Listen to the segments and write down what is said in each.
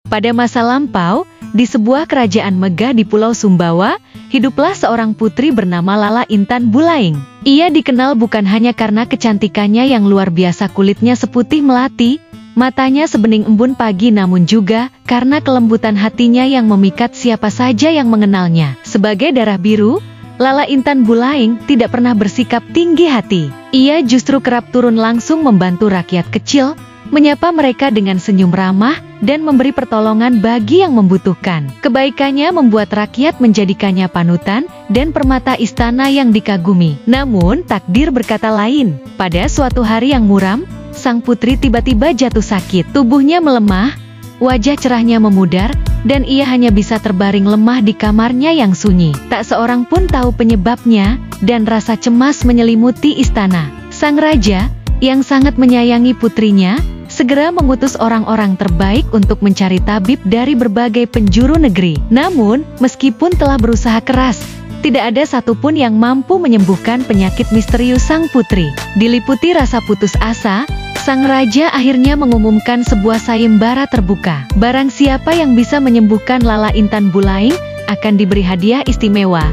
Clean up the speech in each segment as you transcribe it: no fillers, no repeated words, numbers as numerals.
Pada masa lampau, di sebuah kerajaan megah di Pulau Sumbawa, hiduplah seorang putri bernama Lala Intan Bulaing. Ia dikenal bukan hanya karena kecantikannya yang luar biasa, kulitnya seputih melati, matanya sebening embun pagi, namun juga karena kelembutan hatinya yang memikat siapa saja yang mengenalnya. Sebagai darah biru, Lala Intan Bulaing tidak pernah bersikap tinggi hati. Ia justru kerap turun langsung membantu rakyat kecil, menyapa mereka dengan senyum ramah, dan memberi pertolongan bagi yang membutuhkan. Kebaikannya membuat rakyat menjadikannya panutan dan permata istana yang dikagumi. Namun, takdir berkata lain. Pada suatu hari yang muram, sang putri tiba-tiba jatuh sakit. Tubuhnya melemah, wajah cerahnya memudar, dan ia hanya bisa terbaring lemah di kamarnya yang sunyi. Tak seorang pun tahu penyebabnya, dan rasa cemas menyelimuti istana. Sang raja, yang sangat menyayangi putrinya, segera mengutus orang-orang terbaik untuk mencari tabib dari berbagai penjuru negeri. Namun, meskipun telah berusaha keras, tidak ada satupun yang mampu menyembuhkan penyakit misterius sang putri. Diliputi rasa putus asa, sang raja akhirnya mengumumkan sebuah sayembara terbuka. Barang siapa yang bisa menyembuhkan Lala Intan Bulaing akan diberi hadiah istimewa.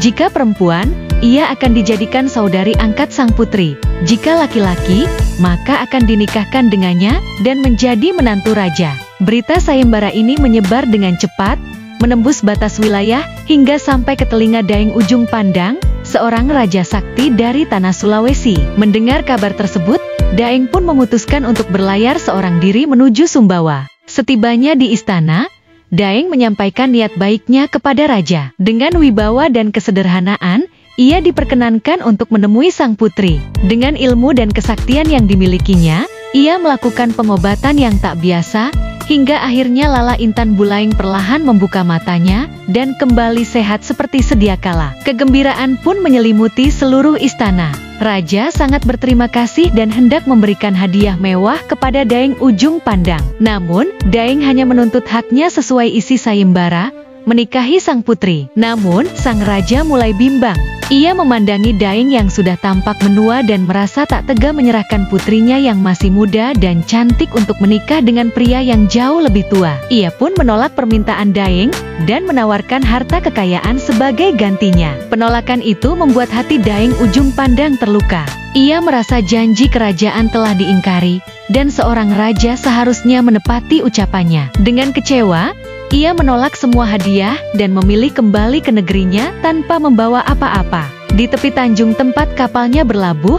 Jika perempuan, ia akan dijadikan saudari angkat sang putri. Jika laki-laki, maka akan dinikahkan dengannya dan menjadi menantu raja. Berita sayembara ini menyebar dengan cepat, menembus batas wilayah hingga sampai ke telinga Daeng Ujung Pandang, seorang raja sakti dari tanah Sulawesi. Mendengar kabar tersebut, Daeng pun memutuskan untuk berlayar seorang diri menuju Sumbawa. Setibanya di istana, Daeng menyampaikan niat baiknya kepada raja. Dengan wibawa dan kesederhanaan, ia diperkenankan untuk menemui sang putri. Dengan ilmu dan kesaktian yang dimilikinya, ia melakukan pengobatan yang tak biasa, hingga akhirnya Lala Intan Bulaing perlahan membuka matanya, dan kembali sehat seperti sedia kala. Kegembiraan pun menyelimuti seluruh istana. Raja sangat berterima kasih dan hendak memberikan hadiah mewah kepada Daeng Ujung Pandang. Namun, Daeng hanya menuntut haknya sesuai isi sayembara, menikahi sang putri. Namun, sang raja mulai bimbang. Ia memandangi Daeng yang sudah tampak menua dan merasa tak tega menyerahkan putrinya yang masih muda dan cantik untuk menikah dengan pria yang jauh lebih tua. Ia pun menolak permintaan Daeng dan menawarkan harta kekayaan sebagai gantinya. Penolakan itu membuat hati Daeng Ujung Pandang terluka. Ia merasa janji kerajaan telah diingkari, dan seorang raja seharusnya menepati ucapannya. Dengan kecewa, ia menolak semua hadiah dan memilih kembali ke negerinya tanpa membawa apa-apa. Di tepi tanjung tempat kapalnya berlabuh,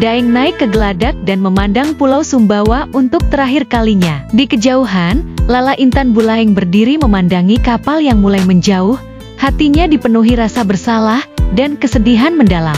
Daeng naik ke geladak dan memandang Pulau Sumbawa untuk terakhir kalinya. Di kejauhan, Lala Intan Bulaing berdiri memandangi kapal yang mulai menjauh. Hatinya dipenuhi rasa bersalah dan kesedihan mendalam.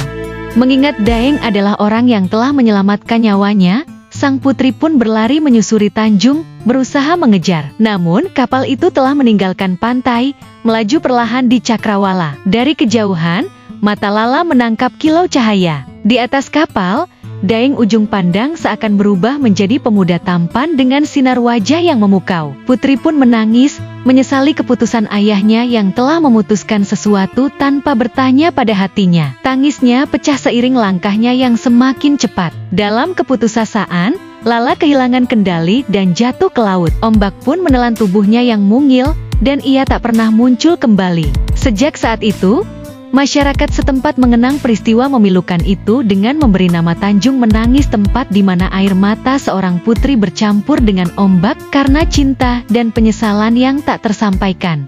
Mengingat Daeng adalah orang yang telah menyelamatkan nyawanya, sang putri pun berlari menyusuri tanjung, berusaha mengejar. Namun, kapal itu telah meninggalkan pantai, melaju perlahan di cakrawala. Dari kejauhan, mata Lala menangkap kilau cahaya. Di atas kapal, Daeng Ujung Pandang seakan berubah menjadi pemuda tampan dengan sinar wajah yang memukau. Putri pun menangis, menyesali keputusan ayahnya yang telah memutuskan sesuatu tanpa bertanya pada hatinya. Tangisnya pecah seiring langkahnya yang semakin cepat. Dalam keputusasaan, Lala kehilangan kendali dan jatuh ke laut. Ombak pun menelan tubuhnya yang mungil, dan ia tak pernah muncul kembali. Sejak saat itu, masyarakat setempat mengenang peristiwa memilukan itu dengan memberi nama Tanjung Menangis, tempat di mana air mata seorang putri bercampur dengan ombak karena cinta dan penyesalan yang tak tersampaikan.